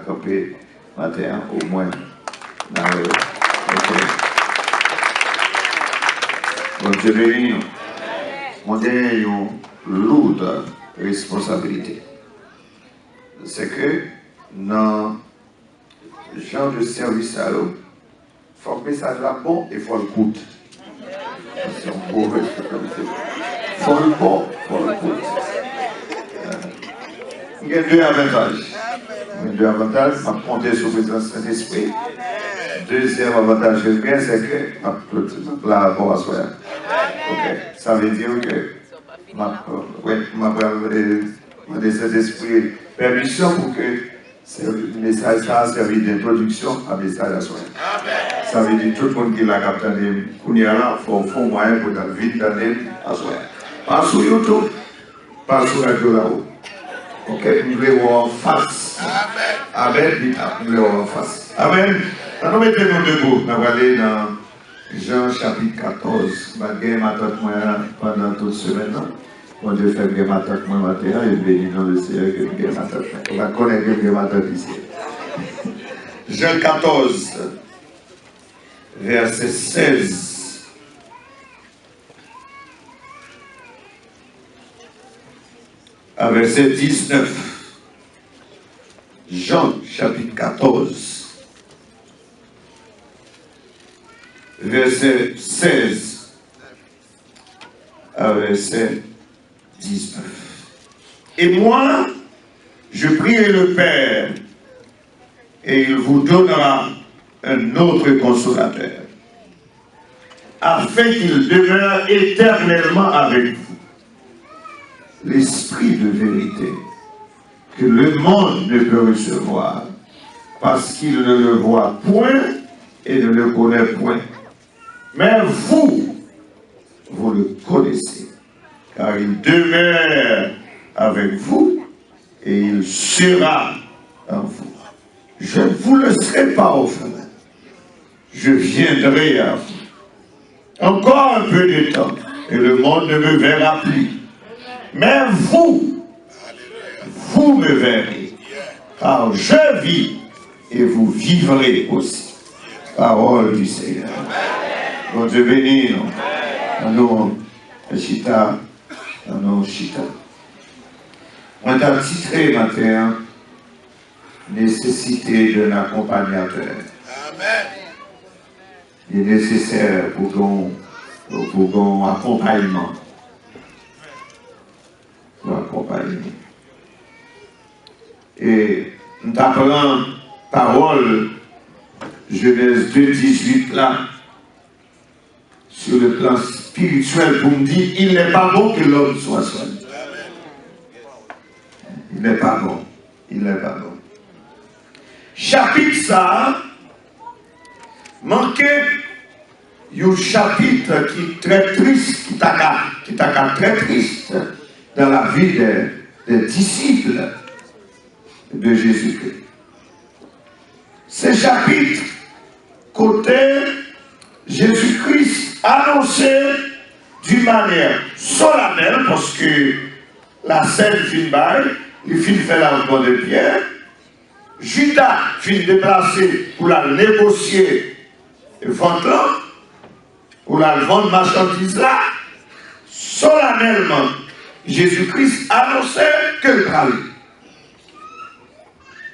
camper matin, au moins. Bon Dieu béni, on a une lourde responsabilité. C'est que dans le genre de service à l'eau, il faut que le message là bon et il faut le coûte. C'est un beau responsabilité. Il faut le bon, il faut le coûte. Il y a deux avantages. Il y a deux avantages, on va compter sur le président Saint-Esprit. Deuxième avantage que bien, c'est que la voix soit. Ok, ça veut dire que ma Saint-Esprit permission pour que le message ça serve d'introduction à message à soi. Ça veut dire que tout le monde qui l'a capté, il faut moyen pour dans vite d'année à soi. Pas sur YouTube, pas sur la radio là-haut. Ok, nous voulons en face. Amen. Nous voulons en face. Amen. Nous mettons-nous debout. Nous allons aller dans Jean chapitre 14. Malgré ma tante moi pendant toute semaine. Bon Dieu fait bien ma tante moi matin et béni dans le Seigneur que bien ma tante. On va connaître bien ma tante ici. Jean 14, verset 16. À verset 19. Jean chapitre 14. Verset 16 à verset 19. Et moi, je prierai le Père, et il vous donnera un autre consolateur, afin qu'il demeure éternellement avec vous. L'Esprit de vérité, que le monde ne peut recevoir, parce qu'il ne le voit point et ne le connaît point. Mais vous, vous le connaissez, car il demeure avec vous et il sera en vous. Je ne vous laisserai pas orphelin, je viendrai à vous. Encore un peu de temps, et le monde ne me verra plus. Mais vous, vous me verrez, car je vis et vous vivrez aussi. Parole du Seigneur. Bon Dieu béni, nous, Chita, nous, Chita. On a titré matin, nécessité d'un accompagnateur. Il est nécessaire pour un accompagnement. Pour accompagner. Et nous apprenons parole Genèse 2:18 là, sur le plan spirituel, pour me dire, il n'est pas bon que l'homme soit seul. Il n'est pas bon. Il n'est pas bon. Chapitre ça, manquait un chapitre qui est très triste, qui est très triste dans la vie des disciples de Jésus-Christ. Ce chapitre, côté Jésus-Christ annoncé d'une manière solennelle, parce que la scène fin bail, il fin fait la rencontre de Pierre, Judas fin déplacé pour la négocier et vendre là, pour la vendre marchandise là, solennellement, Jésus-Christ annonçait que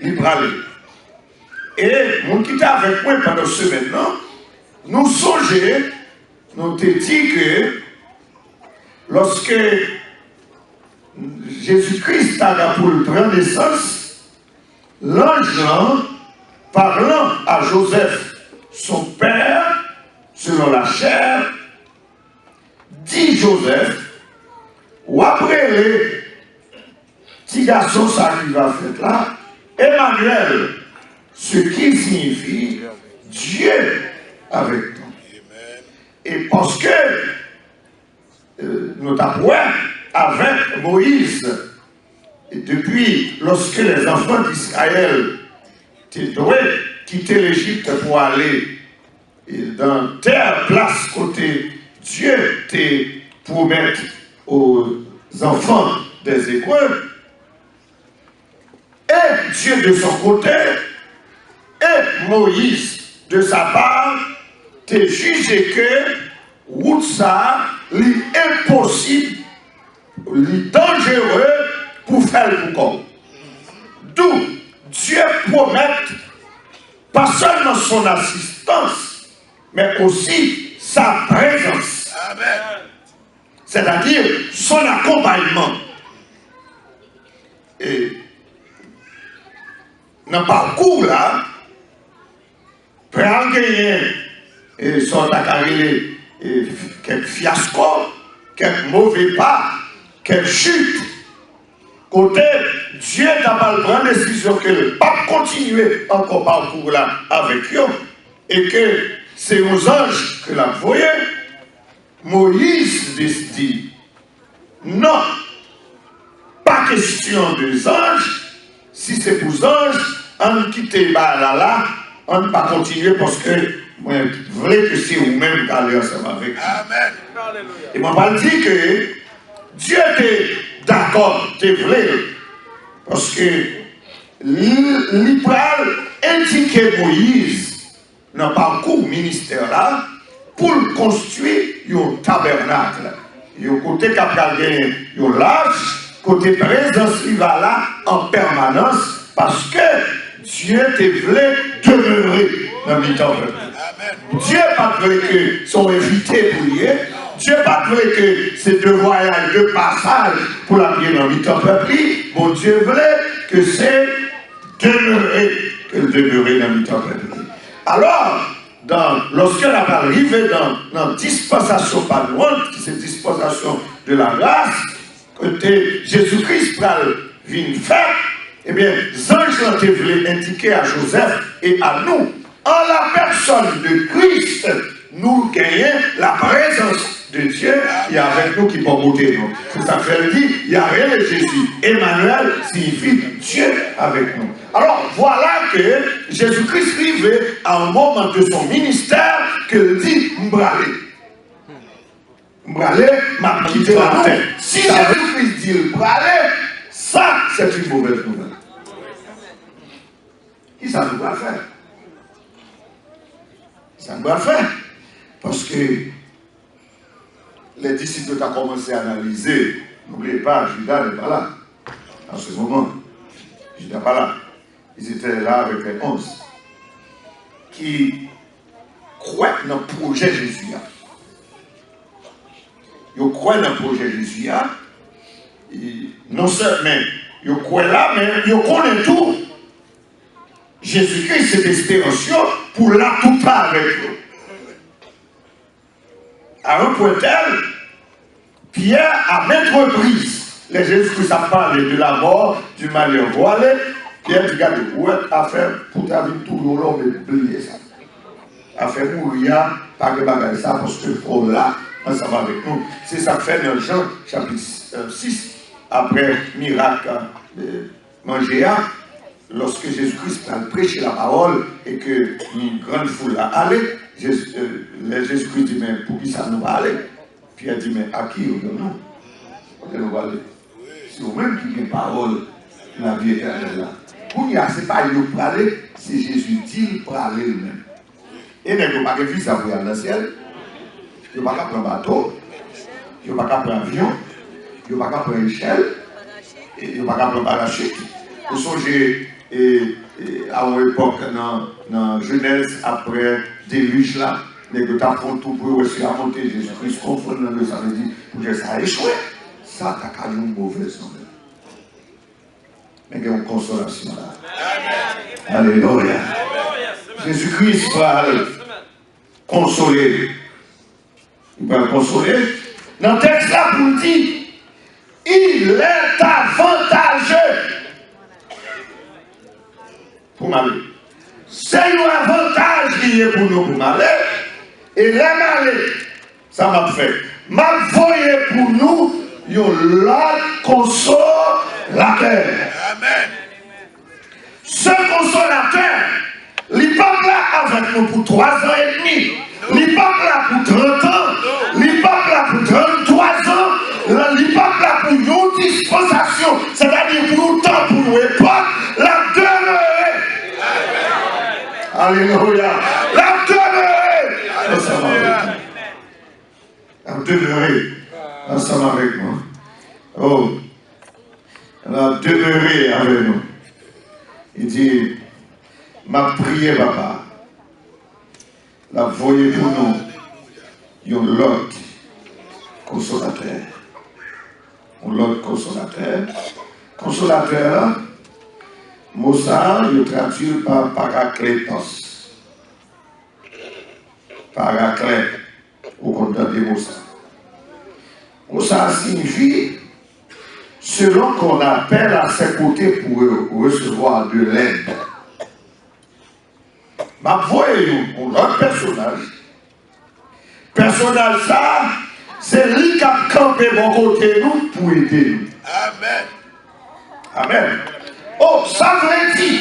il parlait. Et mon qui était avec moi pendant ce maintenant, nous songeons, nous te dit que lorsque Jésus-Christ a pour le prendre naissance, l'ange parlant à Joseph, son père, selon la chair, dit Joseph, ou après les petits garçons, ça qui va faire là, Emmanuel, ce qui signifie Dieu avec toi. Et parce que nous avons avec Moïse, et depuis lorsque les enfants d'Israël devaient quitter l'Égypte pour aller dans terre place côté Dieu te promettre aux enfants des Hébreux, Et Dieu de son côté, et Moïse de sa part, te jugé que route ça, l'impossible, le dangereux pour faire le corps. D'où Dieu promet pas seulement son assistance, mais aussi sa présence. C'est-à-dire son accompagnement. Et dans le parcours là, pour gagner et son carrière, quelques fiascos, quelques mauvais pas, quelques chutes. Côté, Dieu n'a pas prendre la décision que le pape continue encore parcours là avec eux et que c'est aux anges que la voyait. Moïse dit non, pas question des anges. Si c'est pour les anges, on quitte là, on ne va pas continuer parce que moi, je voulais que c'est vous-même qui allez ensemble avec. Amen. Et moi, je dis que Dieu était d'accord, tu voulais, parce que l'Ipral indiquait Moïse dans le parcours ministère là pour construire un tabernacle. Il y a un côté qui a gagné un large, côté présence qui va là en permanence parce que Dieu te voulait demeurer dans le temple. Dieu pas voulu que son invité pour lui. Dieu pas voulu que c'est deux voyages, deux passages pour la prière dans le temple. Bon Dieu voulait que c'est demeurer, dans le temple. Alors, lorsqu'on a arrivé dans la dispensation pas loin, cette dispensation de la grâce, que Jésus-Christ vient faire, eh bien, les anges ont voulu indiquer à Joseph et à nous, en la personne de Christ, nous gagnons la présence de Dieu qui est avec nous, qui peut monter nous. C'est ça que je dis, il y a rien de Jésus. Emmanuel signifie Dieu avec nous. Alors voilà que Jésus-Christ arrive à un moment de son ministère qu'il dit m'bralé. M'bralé, m'a quitté la terre. Si Jésus-Christ dit m'bralé, ça c'est une mauvaise nouvelle. Qui ça nous doit faire? Ça nous doit faire. Parce que les disciples ont commencé à analyser. N'oubliez pas, Judas n'est pas là. En ce moment, Judas n'est pas là. Ils étaient là avec les 11. Qui croient dans le projet Jésus. Ils croient dans le projet Jésus. Non seulement ils croient là, mais ils connaissent tout. Jésus-Christ, c'est l'espérance pour la tout part avec eux. À un point tel, Pierre, à maintes reprises, les Jésus-Christ a parlé de la mort, du malheur voilé. Pierre dit, regardez, ouais, à faire pour ta vie tout le long, mais oubliez ça. À faire mourir, pas de bagage ça, parce que faut là, ensemble avec nous. C'est ça que fait dans Jean, chapitre 6, après miracle manger. Lorsque Jésus-Christ a prêché la parole et que une grande foule a allé, Jésus-Christ dit, mais pour qui ça nous va aller? Pierre dit, mais à qui nous va aller? C'est vous-même qui avez parole, la vie éternelle là. Pour nous, ce n'est pas lui pour aller, c'est Jésus dit pour aller lui-même. Et nous n'avons pas de visa pour aller dans le ciel. Nous n'avons pas prendre un bateau, nous n'avons pas prendre un avion, nous n'avons pas prendre une échelle, nous n'avons pas prendre un parachute. Vous songez à une époque dans Genèse, après déluge là, les gens font tout pour réussir à monter Jésus-Christ, confondre le ça veut dire que ça a échoué. Ça, t'as qu'à une mauvaise nouvelle. Mais il y a une consolation là. Alléluia. Jésus-Christ va consoler. Il va consoler. Dans le texte là, pour dire, il est avantageux. Pour m'aller. C'est un avantage qui est pour nous pour m'aller. Et là, m'aller, ça m'a fait. M'a voyé pour nous, l'autre consolateur. Amen. Ce consolateur, il n'est pas là avec nous pour 3 ans et demi. Il n'est pas là pour 30 ans. Il n'est pas là pour 33 ans. Il n'est pas là pour une dispensation. C'est-à-dire pour un temps, pour une époque. Alléluia. La demeurer ensemble avec nous. La demeurer ensemble avec nous. Oh, la demeurer avec nous. Il dit, ma prière, papa, la voyez pour nous, yon l'autre consolateur. L'autre consolateur. Consolateur, mot ça, il traduit par parakletos. Paraclet, au contraire des mots ça. Mot ça signifie, selon qu'on appelle à ses côtés pour recevoir de l'aide. Ma voyez-nous, l'autre personnage. Personnage ça, c'est lui qui a campé mon côté nous pour aider nous. Amen. Amen. Oh, ça veut dire,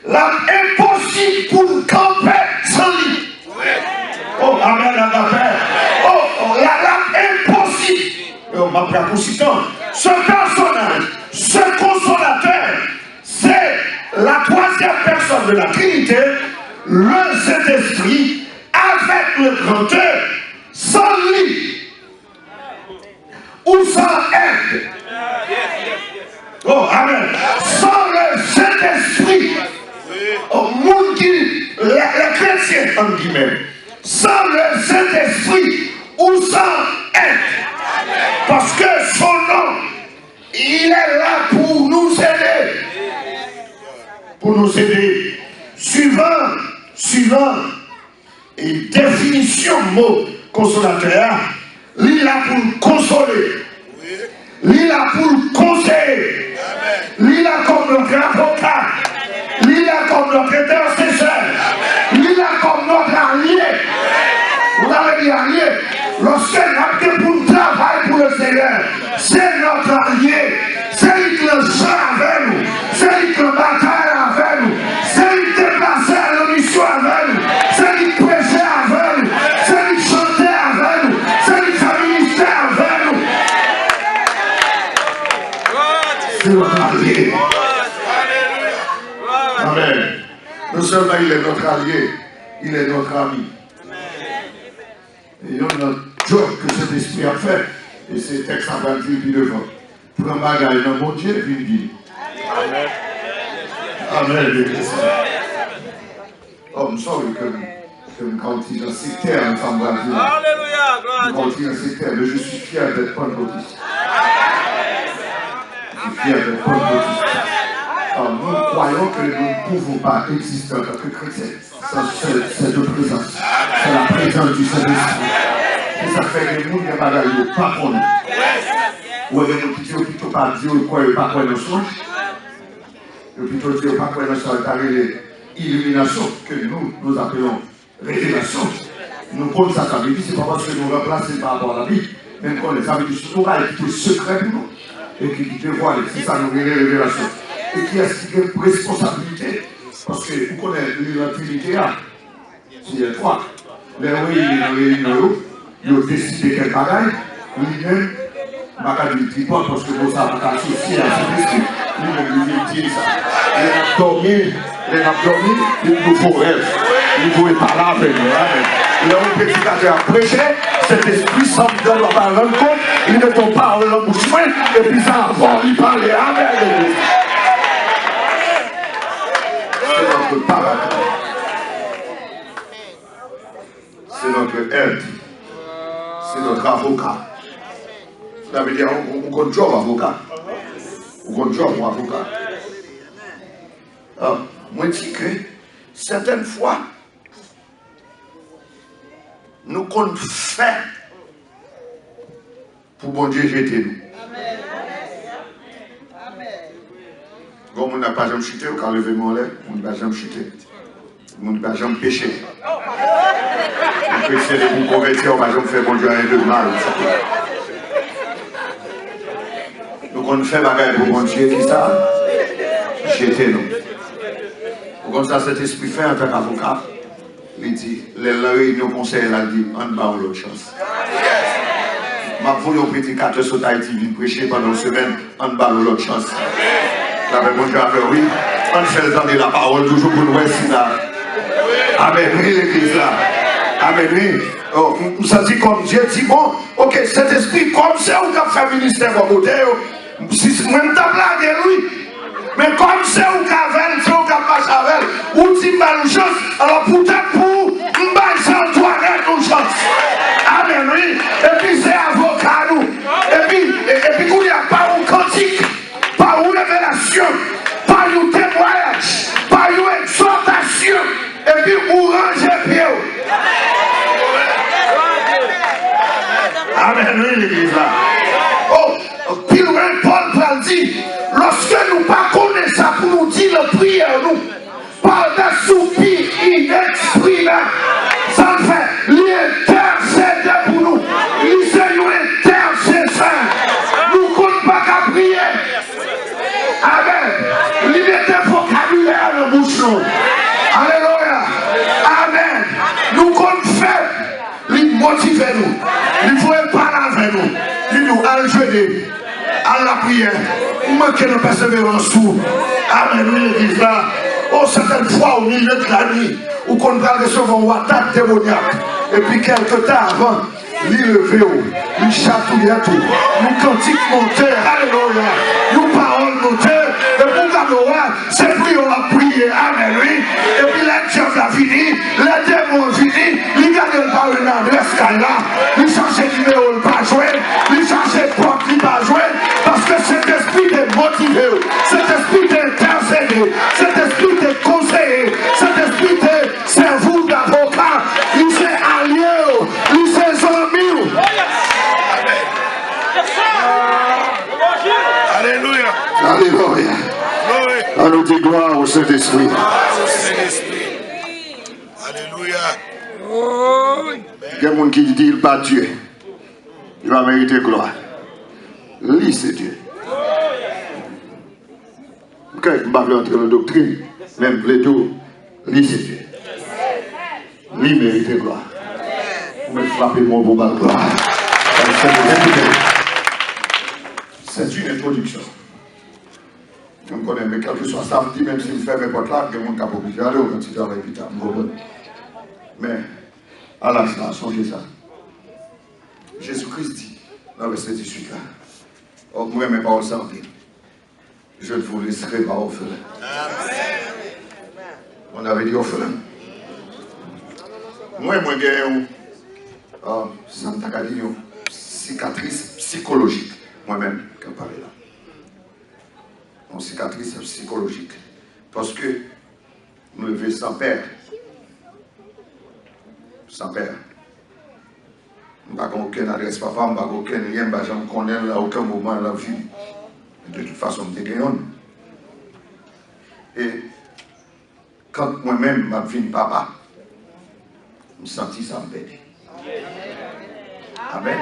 l'impossible pour nous camper sans lui. Oh, amen, amen. Oh, l'impossible. Oh, ma préposition. Ce personnage, ce consolateur, c'est la troisième personne de la Trinité, le Saint-Esprit, avec le grand œil, sans lui, ou sans aide. Oh, amen. Sans le Saint-Esprit, au monde qui, les chrétiens, en guillemets, sans le Saint-Esprit, ou sans aide. Parce que son nom, il est là pour nous aider. Pour nous aider. Suivant, et définition mot consolateur, il est là pour nous consoler. Il est là pour nous conseiller. Il est là comme notre avocat. Il est là comme notre intercesseur. Il est là comme notre allié. Vous avez dit allié. Lorsque nous avons pour le travail pour le Seigneur, c'est notre allié. C'est lui qui le chante avec nous. C'est lui qui le bataille avec nous. C'est lui qui déplaçait à la mission avec nous. C'est lui qui prêchait avec nous. C'est lui qui chantait avec nous. C'est lui qui ministrait avec nous. C'est notre allié. Amen. Non seulement il est notre allié, il est notre ami. Et il y a notre job que cet esprit a fait. Et c'est texte en va dire puis devant. Prends bagaille dans mon Dieu et puis il dit. Amen. Amen. Oh, je suis sorry que je continue dans ces termes, ça me va dire. Alléluia, gloire. Je continue dans ces termes, mais je suis fier d'être pentecôtiste. Je suis fier d'être pentecôtiste. Alors, nous croyons que nous ne pouvons pas exister en tant que chrétiens sans cette présence. C'est la présence du Saint-Esprit. Et ça fait que nous ne pas d'ailleurs pas qu'on est. Ou est-ce que nous disons plutôt pas dire quoi et pas quoi dans le songe. Ou plutôt dire pas quoi dans le songe, c'est l'illumination que nous appelons révélation. Nous prenons ça, ça veut dire, c'est pas parce que nous remplaçons par rapport à la Bible, mais qu'on les a dit, c'est tout qui est secret pour nous. Et qui dévoile, c'est ça nous révélation. Et qui a une responsabilité. Parce que vous connaissez l'utilité, c'est les trois. Les réunions, ils ont décidé quelque chose, lui-même, je ne vais pas dire parce que vous savez pas associer à cet esprit. Lui-même, il dit ça. Il a dormi, il nous faut rêve. Il ne pouvait pas là avec nous. Le prédicateur a prêché, cet esprit semble dans la parole compte, il ne tombe pas en l'embouchement, et puis ça va, il parle, amen. C'est notre paraclet. C'est notre aide. C'est notre avocat. Ça veut dire, on compte job avocat. On compte job avocat. Moi, je dis que certaines fois, nous comptons faire pour bon Dieu jeter nous. Comme on n'a pas jamais chuté, on a levé mon lait, on n'a pas jamais chuté. On n'a pas jamais péché. On peut essayer de nous convertir, on n'a pas jamais fait bon Dieu rien de mal. Donc on fait bagaille pour bon Dieu, qui ça? Jeter nous. Comme ça, cet esprit fait en tant qu'avocat, il dit, les réunions conseillent, il a dit, on va l'autre chance. Ma voulu au prédicateur sur Haïti, vient prêcher pendant une semaine, on va l'autre chance. J'avais mon Dieu à faire, oui, on fait le temps de la parole, toujours pour nous essayer là. Amen, oui, l'église là. Amen, oui. Oh, vous sentez comme Dieu dit, bon, ok, cet esprit, comme c'est où qu'a fait ministère à côté, si même ta blague, oui. Mais comme c'est où qu'a fait, c'est où qu'a passé avec, ou dit mal chose, alors peut-être pour, m'baille toi une chance. Amen, oui. Et puis c'est avocat, nous. Et puis, il n'y a pas une cantique, pas une révélation, pas une témoignage, pas une exhortation, et puis où ranger pied. Amen, oui, l'église là. Oh, puis Paul va dire, lorsque nous ne connaissons ça pour nous dire la prière, nous, par des soupirs inexprimables, ça fait l'intercéder pour nous. Il s'est une intercession. Nous ne comptons pas qu'à prier. Amen. Il était vocabulaire dans la bouche. Alléluia. Amen. Nous comptons faire. Il motive nous. Il faut parler avec nous. Il nous a jeûné à la prière. Vous manquez de persévérance. Amen. Oui, l'église là. Oh, certaines fois au milieu de la nuit, où qu'on va recevoir une attaque démoniaque. Et puis quelques temps avant, il levé, il chatouille tout. Nous cantiques monter. Alléluia. Nous paroles monter. Et pour Gamoa, c'est plus on a prié. Amen. Oui. Et puis la diable a fini. Les démons ont fini. Il gagne par une adresse là. Il change de numéro, il pas jouer. Il change de porte, il pas jouer. Parce que cet esprit est motivé. Cet esprit est intercédé. Cet esprit est conseillé. Cet esprit est cerveau d'avocat. Il s'est allié. Il s'est ami. Alléluia. Alléluia. On nous dit gloire au Saint-Esprit. Alléluia. Il y a des gens qui disent qu'il n'est pas Dieu. Il va mériter gloire. Lui, c'est Dieu. Quand je ne vais pas entrer dans la doctrine, même plutôt, lui, c'est Dieu. Lui mérite gloire. Vous me frappez mon beau mal gloire. C'est une introduction. Je me connais, mais quel que soit ça, même s'il fait mes potes là, il y a mon cap obligé d'aller au petit travail plus tard. Mais, à l'instant, songez ça. Jésus-Christ dit, dans le verset 18 là, oh, moi, mes paroles sont pires. Je ne vous laisserai pas orphelin. On avait dit orphelin. Moi, j'ai une cicatrice psychologique. Moi-même, qui ai parlé là. Une cicatrice psychologique. Parce que nous levons sans père. Sans père. Je n'ai aucune adresse papa, je n'ai aucun lien, je ne connais à aucun moment de la vie. De toute façon, je suis et quand moi-même, je suis papa, je me sens ça me perdre. Amen.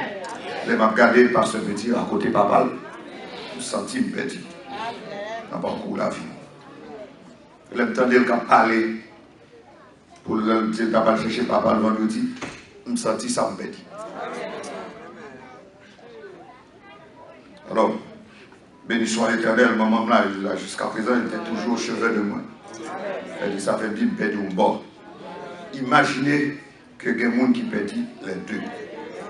Je m'ai regardé par ce petit à côté papa, je me sens me perdre. Dans le parcours de la vie. Je m'entendais quand parler pour le dire qu'il va chercher papa le vendredi, je me sens ça me perdre. Alors, béni soit l'Éternel, maman là, jusqu'à présent, il était toujours au chevet de moi. Elle dit, ça fait bien perdre un bord. Imaginez que il y a des gens qui perdent les deux.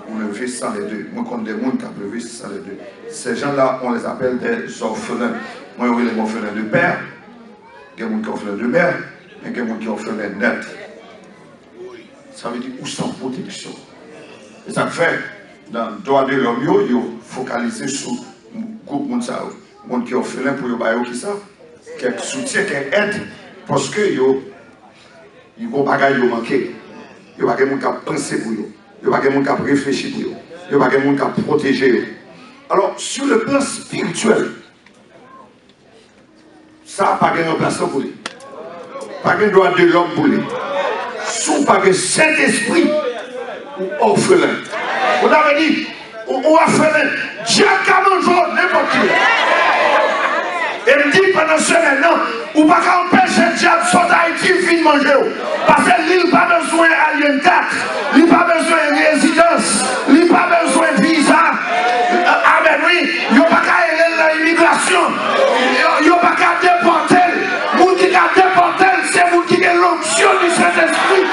On le fait sans les deux. Moi, comme des gens qui ont levé sans les deux. Ces gens-là, on les appelle des orphelins. Moi, oui, les orphelins de père. Il y a des gens qui sont orphelins de mère. Mais il y a des gens qui sont orphelins net. Ça veut dire, où sans protection. Et ça fait, dans le droit de l'homme, il faut focaliser sur groupe de monde qui est orphelin pour eux qui ça qui soutient qui aide parce que yo vont pas manquer yo pas quelqu'un qui a pensé pour eux yo pas quelqu'un qui a réfléchi pour eux yo pas quelqu'un qui a protégé. Alors sur le plan spirituel ça pas de remplaçant pour lui pas de droit de l'homme pour lui sous pas de Saint-Esprit ou orphelin on avait dit ou orphelin Dieu a mangé n'importe qui. Et me dit pendant ce moment, ou pas qu'empêcher le diable de sortir d'Haïti de manger. Parce qu'il n'a pas besoin d'Alien 4, il n'a pas besoin de résidence, il n'a pas besoin de visa. Amen, oui, il n'a pas qu'à l'immigration, il n'a pas qu'à déporter. Le monde qui a déporté, c'est le monde qui a l'onction du Saint-Esprit.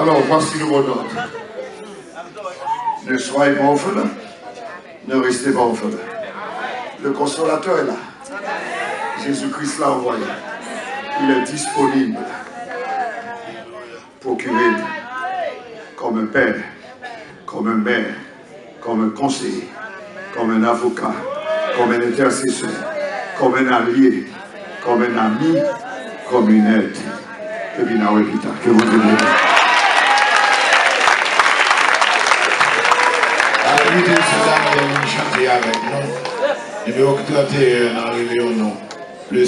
Alors, voici le mot d'ordre. Ne soyez pas orphelins, ne restez pas orphelins. Le consolateur est là. Jésus-Christ l'a envoyé. Il est disponible. Procurez comme un père, comme un mère, comme un conseiller, comme un avocat, comme un intercesseur, comme un allié, comme un ami, comme une aide. Et bien, que vous donnez. Nous chanter avec nous. Numéro 31 arrivé au nom. Le